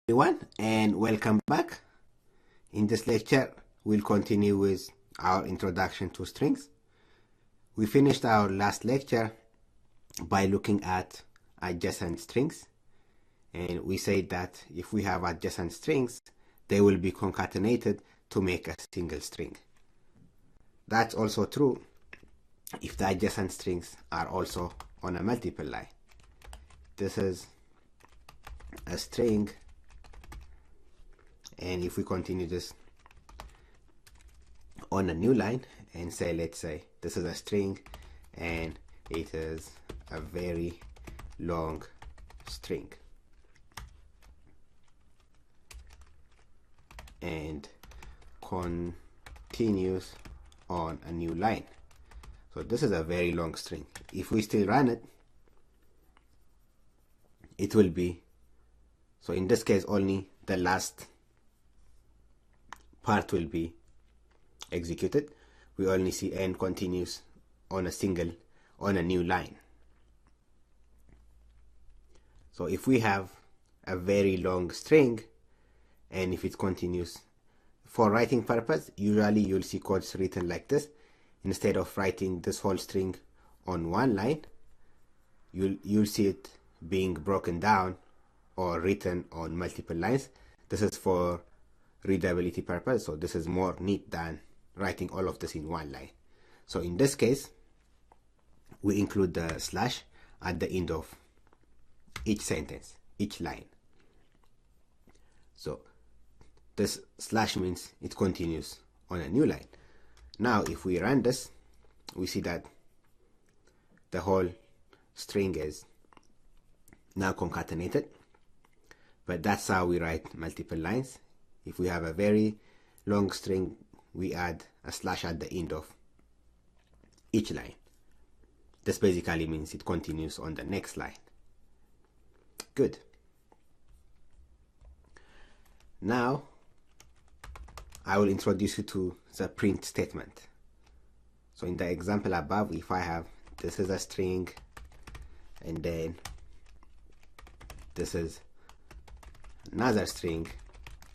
Everyone, and welcome back. In this lecture we'll continue with our introduction to strings. We finished our last lecture by looking at adjacent strings, and we said that if we have adjacent strings they will be concatenated to make a single string. That's also true if the adjacent strings are also on a multiple line. This is a string, and if we continue this on a new line and say, let's say this is a string and it is a very long string, and continues on a new line. So this is a very long string. If we still run it, it will be, so in this case only the last part will be executed. We only see n continues on a new line. So if we have a very long string and if it continues, for writing purpose usually you'll see codes written like this. Instead of writing this whole string on one line, you'll see it being broken down or written on multiple lines. This is for readability purpose, so this is more neat than writing all of this in one line. So in this case we include the slash at the end of each sentence, each line. So this slash means it continues on a new line. Now if we run this, we see that the whole string is now concatenated, but that's how we write multiple lines. If we have a very long string, we add a slash at the end of each line. This basically means it continues on the next line. Good. Now I will introduce you to the print statement. So in the example above, if I have, this is a string and then this is another string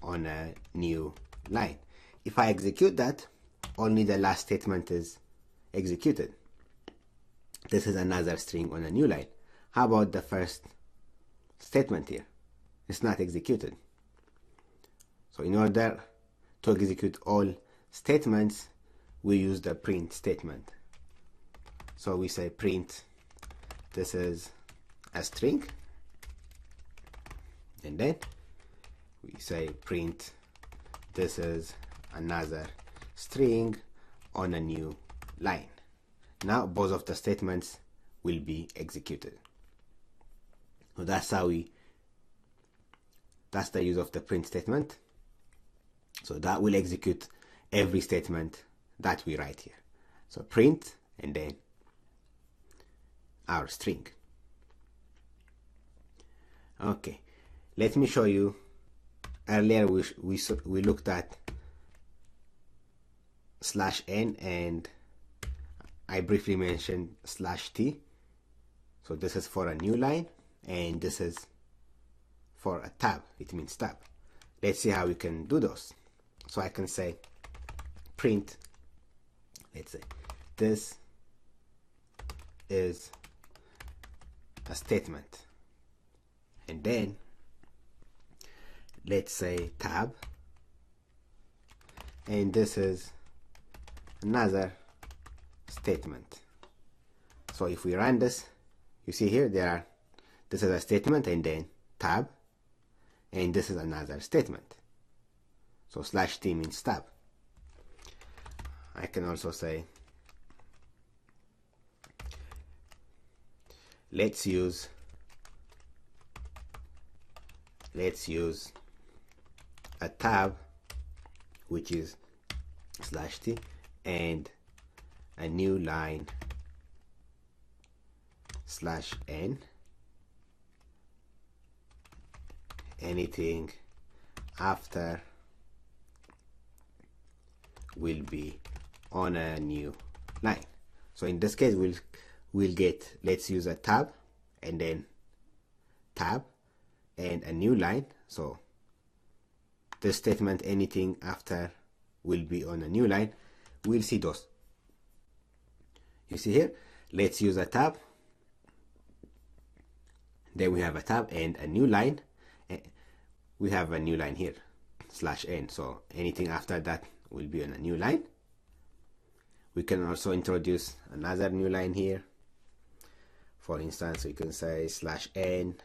on a new line. If I execute that, only the last statement is executed. This is another string on a new line. How about the first statement here? It's not executed. So in order to execute all statements, we use the print statement. So we say print, this is a string, and then we say print, this is another string on a new line. Now both of the statements will be executed. So that's the use of the print statement. So that will execute every statement that we write here. So print and then our string. Okay, let me show you. Earlier we looked at /n and I briefly mentioned /t. So this is for a new line and this is for a tab. It means tab. Let's see how we can do those. So I can say print, let's say this is a statement, and then let's say tab, and this is another statement. So if we run this, you see here this is a statement and then tab, and this is another statement. So /t means tab. I can also say let's use a tab, which is /t, and a new line /n. Anything after will be on a new line. So in this case we'll get, let's use a tab and then tab and a new line. So this statement, anything after will be on a new line. We'll see those. You see here, let's use a tab. Then we have a tab and a new line. We have a new line here, /n. So anything after that will be on a new line. We can also introduce another new line here. For instance, we can say /n,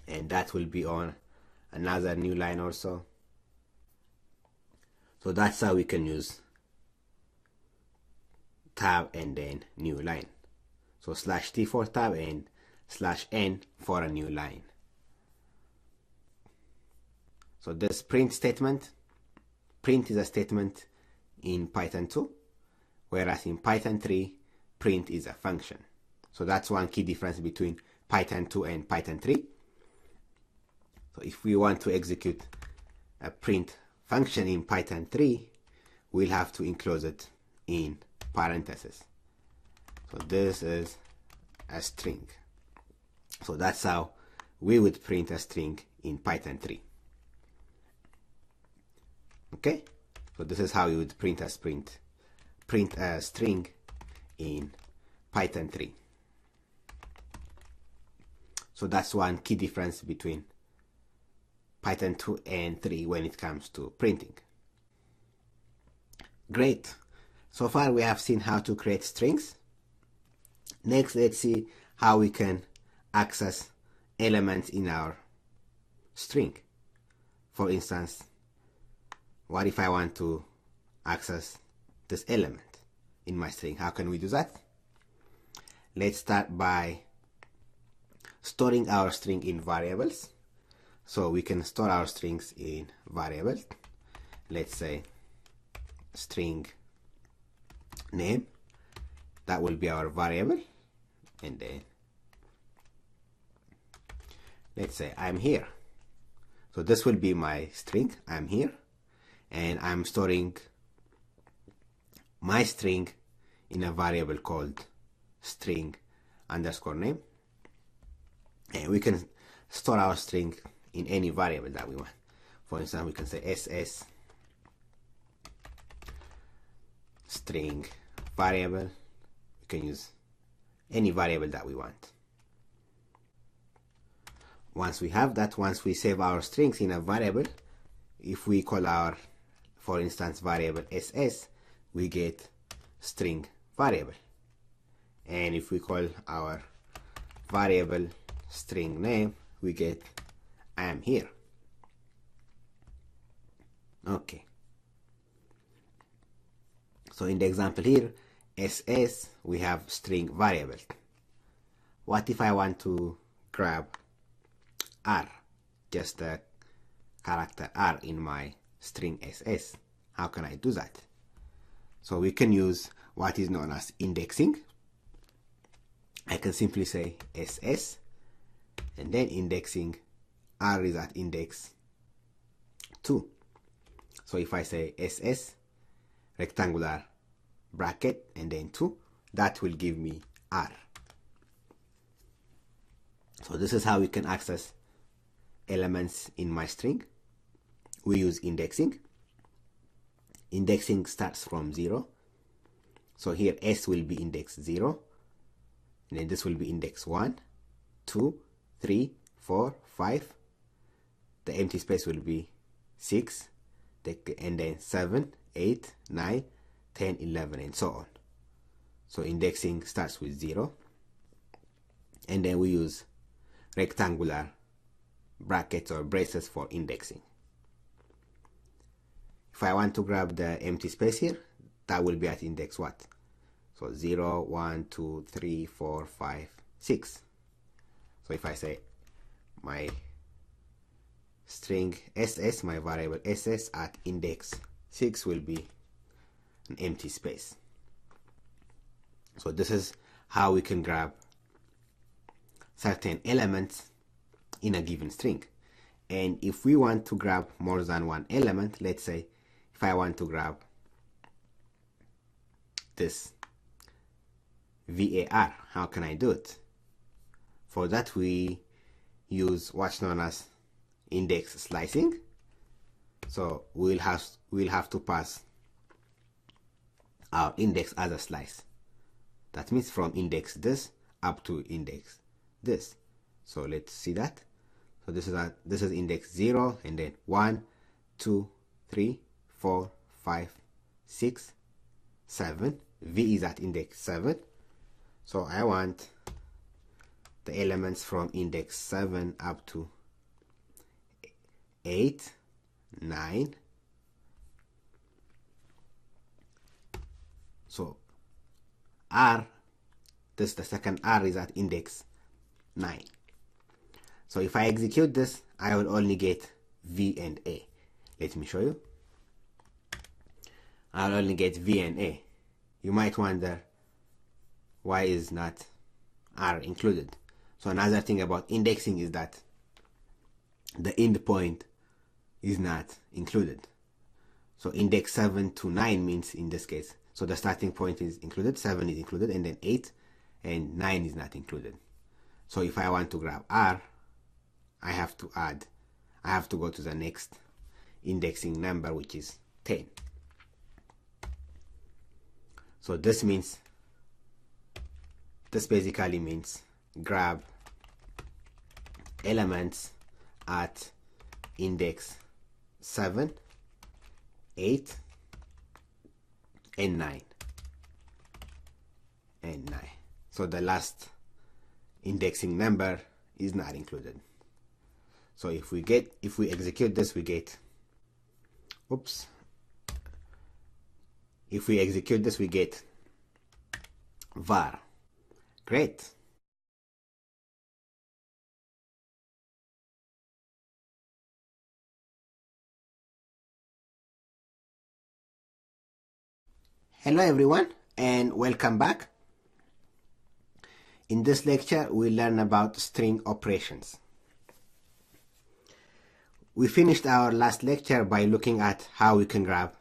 and that will be on another new line also. So that's how we can use tab and then new line. So /t for tab and /n for a new line. So this print statement, print is a statement in Python 2, whereas in Python 3, print is a function. So that's one key difference between Python 2 and Python 3. So if we want to execute a print function in Python 3, we'll have to enclose it in parentheses. So this is a string. So that's how we would print a string in Python 3. Okay, so this is how you would print a string in Python 3. So that's one key difference between Python 2 and 3 when it comes to printing. Great. So far we have seen how to create strings. Next, let's see how we can access elements in our string. For instance, what if I want to access this element in my string? How can we do that? Let's start by storing our string in variables. So we can store our strings in variables. Let's say string name, that will be our variable, and then let's say I'm here. So this will be my string, I'm here, and I'm storing my string in a variable called string underscore name. And we can store our string in any variable that we want. For instance, we can say ss string variable. We can use any variable that we want. Once we have that, once we save our strings in a variable, if we call our, for instance, variable ss, we get string variable. And if we call our variable string name, we get I am here. Okay. So in the example here, ss, we have string variable. What if I want to grab r, just the character r in my string ss? How can I do that? So we can use what is known as indexing. I can simply say ss and then indexing, r is at index 2. So if I say ss rectangular bracket and then 2, that will give me r. So this is how we can access elements in my string. We use indexing. Indexing starts from 0. So here s will be index 0, and then this will be index 1, 2, 3, 4, 5. The empty space will be 6, and then 7, 8, 9, 10, 11, and so on. So indexing starts with 0, and then we use rectangular brackets or braces for indexing. If I want to grab the empty space here, that will be at index what? So 0, 1, 2, 3, 4, 5, 6. So if I say my string ss, my variable ss at index 6 will be an empty space. So this is how we can grab certain elements in a given string. And if we want to grab more than one element, let's say if I want to grab this var, how can I do it? For that we use what's known as index slicing. So we'll have to pass our index as a slice. That means from index this up to index this. So let's see that. So this is index 0, and then 1, 2, 3, 4, 5, 6, 7. V is at index 7. So I want the elements from index 7 up to 8, 9. So R, the second R is at index 9. So if I execute this, I will only get V and A. Let me show you. I'll only get V and A. You might wonder, why is not R included? So another thing about indexing is that the end point is not included. So index 7 to 9 means, in this case, so the starting point is included, 7 is included, and then 8 and 9 is not included. So if I want to grab R, I have to go to the next indexing number, which is 10. So this basically means grab elements at index 7, 8, and 9. So the last indexing number is not included. So if we execute this, we get, if we execute this, we get var. Great. Hello everyone, and welcome back. In this lecture, we'll learn about string operations. We finished our last lecture by looking at how we can grab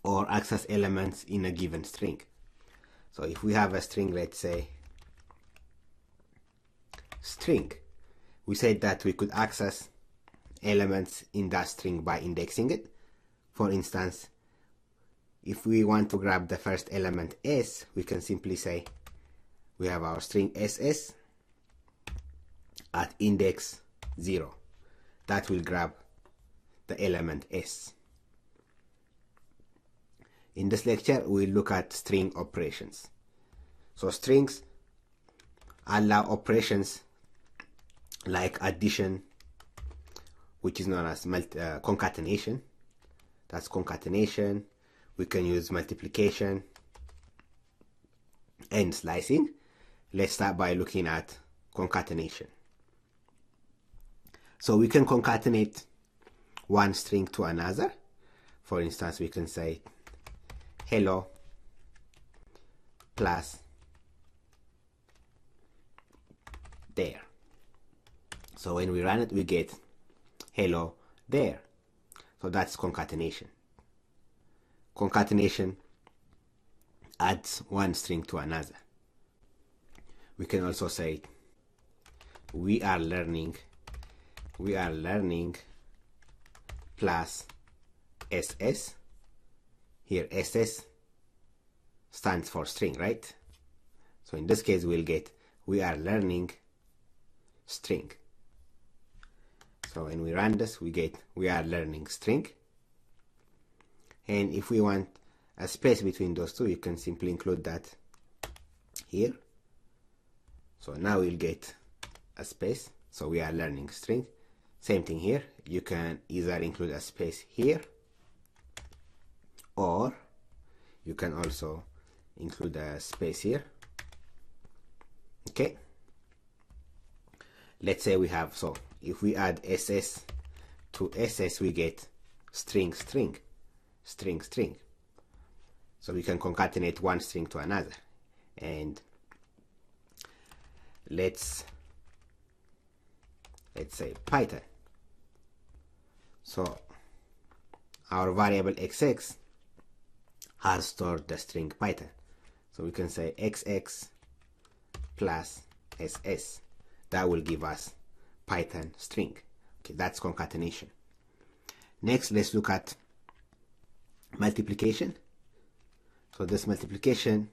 or access elements in a given string. So if we have a string, let's say string, we said that we could access elements in that string by indexing it. For instance, if we want to grab the first element s, we can simply say we have our string ss at index 0. That will grab the element s. In this lecture, we'll look at string operations. So strings allow operations like addition, which is known as concatenation. That's concatenation. We can use multiplication and slicing. Let's start by looking at concatenation. So we can concatenate one string to another. For instance, we can say hello plus there. So when we run it, we get hello there. So that's concatenation. Concatenation adds one string to another. We can also say we are learning plus ss. Here ss stands for string, right? So in this case, we'll get we are learning string. So when we run this, we get we are learning string. And if we want a space between those two, you can simply include that here. So now we'll get a space. So we are learning string. Same thing here. You can either include a space here, or you can also include a space here. Okay. Let's say we have, so if we add ss to ss, we get string, string, string, string. So we can concatenate one string to another. And let's say Python. So our variable xx has stored the string Python. So we can say xx plus ss. That will give us Python string. Okay, that's concatenation. Next, let's look at multiplication. So this multiplication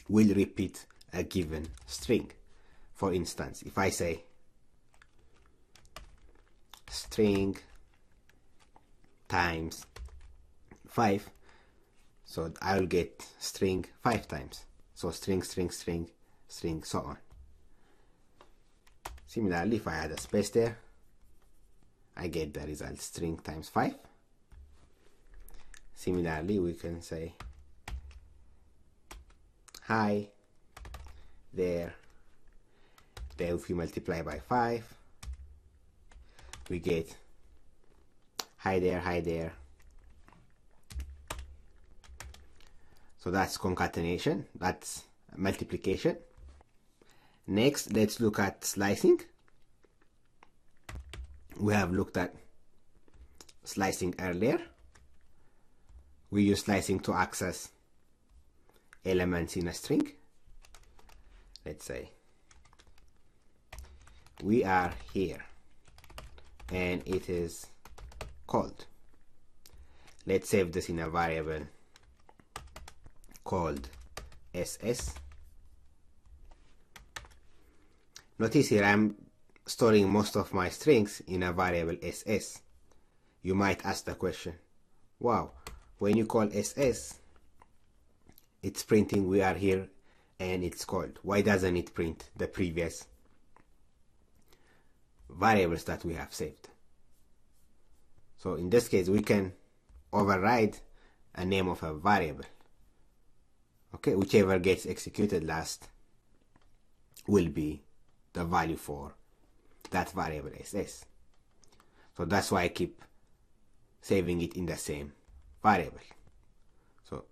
will repeat a given string. For instance, if I say string times 5, so I will get string 5 times. So string, string, string, string, so on. Similarly, if I add a space there, I get the result string times 5. Similarly, we can say hi there. Then if we multiply by 5, we get hi there, hi there. So that's concatenation, that's multiplication. Next, let's look at slicing. We have looked at slicing earlier. We use slicing to access elements in a string. Let's say we are here and it is cold. Let's save this in a variable called ss. Notice here I'm storing most of my strings in a variable ss. You might ask the question, wow, when you call ss, it's printing we are here and it's cold. Why doesn't it print the previous variables that we have saved? So in this case, we can override a name of a variable. Okay, whichever gets executed last will be the value for that variable ss. So that's why I keep saving it in the same variable. So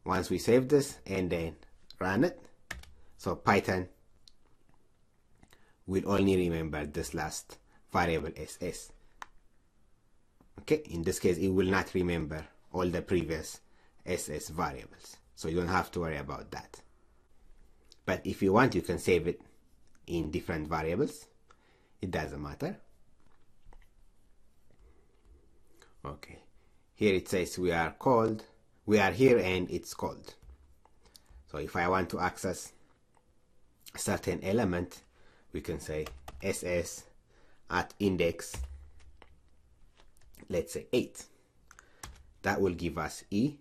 once we save this and then run it, so Python will only remember this last variable ss. Okay, in this case it will not remember all the previous ss variables, so you don't have to worry about that. But if you want, you can save it in different variables. It doesn't matter. Okay, here it says we are cold, we are here and it's cold. So if I want to access a certain element, we can say ss at index, let's say 8. That will give us e.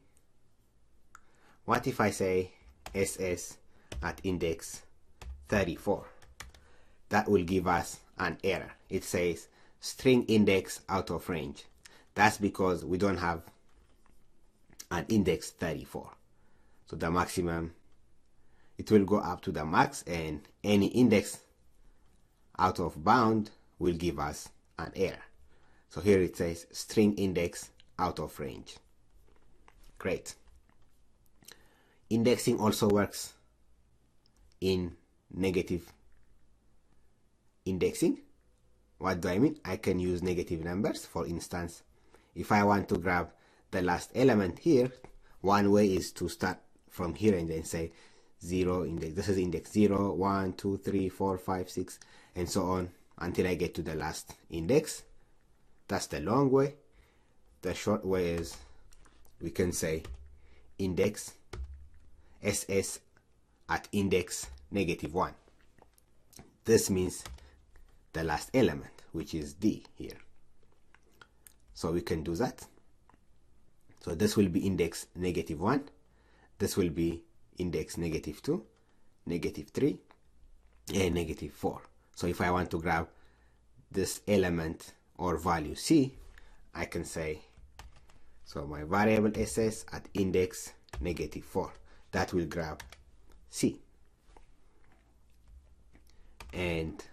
What if I say ss at index 34? That will give us an error. It says string index out of range. That's because we don't have an index 34. So the maximum, it will go up to the max, and any index out of bound will give us an error. So here it says string index out of range. Great. Indexing also works in negative indexing. What do I mean? I can use negative numbers. For instance, if I want to grab the last element here, one way is to start from here and then say 0 index. This is index 0, 1, 2, 3, 4, 5, 6, and so on until I get to the last index. That's the long way. The short way is we can say index ss at index -1. This means the last element, which is d here. So we can do that. So this will be index -1. This will be index -2, -3, and -4. So if I want to grab this element or value c, I can say, so my variable ss at index -4, that will grab c. And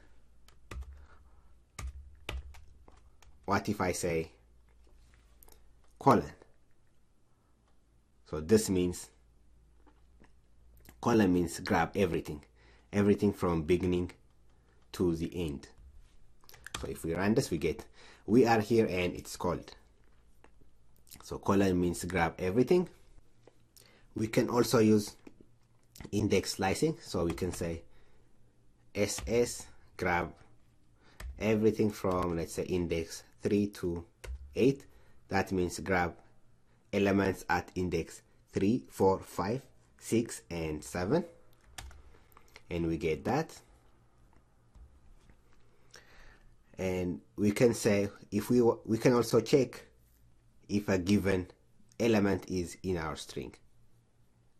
what if I say colon? So this means, colon means grab everything from beginning to the end. So if we run this, we get we are here and it's cold. So colon means grab everything. We can also use index slicing. So we can say ss grab everything from, let's say, index 3 to 8. That means grab elements at index 3, 4, 5, 6, and 7. And we get that. And we can say, if we can also check if a given element is in our string.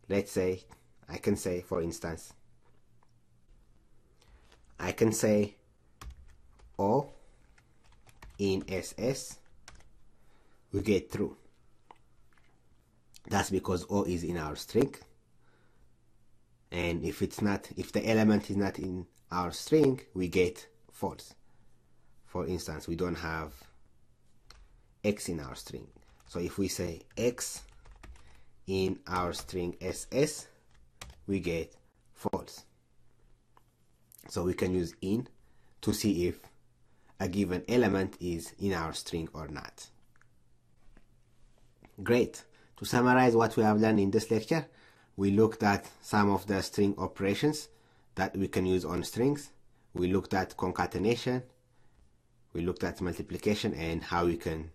Let's say, I can say, for instance, I can say O in SS, we get true. That's because O is in our string. And if the element is not in our string, we get false. For instance, we don't have X in our string. So if we say X in our string SS, we get false. So we can use in to see if a given element is in our string or not. Great. To summarize what we have learned in this lecture, we looked at some of the string operations that we can use on strings. We looked at concatenation, we looked at multiplication and how we can